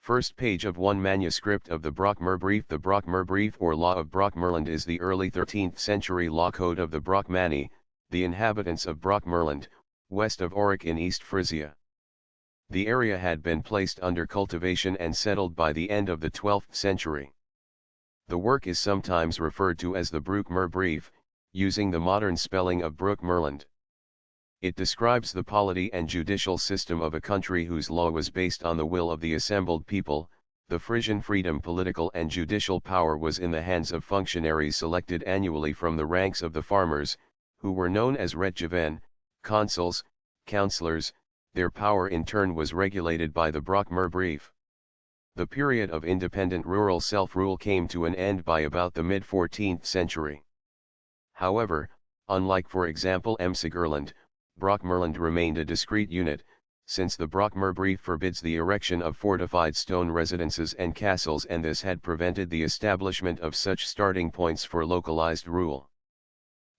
First page of one manuscript of the Brokmerbrief. The Brokmerbrief or Law of Brokmerland is the early 13th century law code of the Brokmani, the inhabitants of Brokmerland, west of Aurich in East Frisia. The area had been placed under cultivation and settled by the end of the 12th century. The work is sometimes referred to as the Brokmerbrief, using the modern spelling of Brokmerland. It describes the polity and judicial system of a country whose law was based on the will of the assembled people. The Frisian freedom, political and judicial power was in the hands of functionaries selected annually from the ranks of the farmers, who were known as retjeven, consuls, councillors. Their power in turn was regulated by the Brokmerbrief. The period of independent rural self-rule came to an end by about the mid-14th century. However, unlike for example Emsigerland, Brokmerland remained a discrete unit, since the Brokmerbrief forbids the erection of fortified stone residences and castles, and this had prevented the establishment of such starting points for localized rule.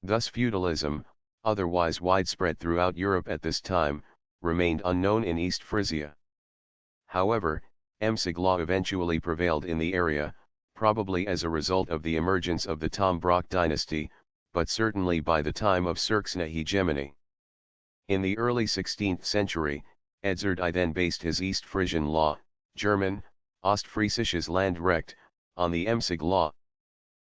Thus feudalism, otherwise widespread throughout Europe at this time, remained unknown in East Frisia. However, Emsig law eventually prevailed in the area, probably as a result of the emergence of the Tom Brock dynasty, but certainly by the time of Xerxes' hegemony. In the early 16th century, Edzard I then based his East Frisian law, German, Ostfriesisches Landrecht, on the Emsig law.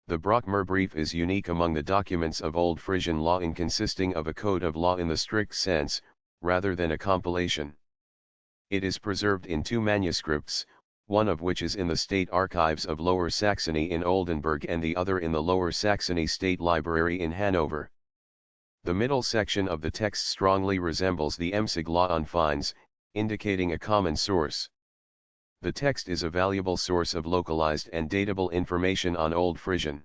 The Brokmerbrief is unique among the documents of Old Frisian law in consisting of a code of law in the strict sense, rather than a compilation. It is preserved in two manuscripts, one of which is in the State Archives of Lower Saxony in Oldenburg and the other in the Lower Saxony State Library in Hanover. The middle section of the text strongly resembles the Emsig law on fines, indicating a common source. The text is a valuable source of localized and datable information on Old Frisian.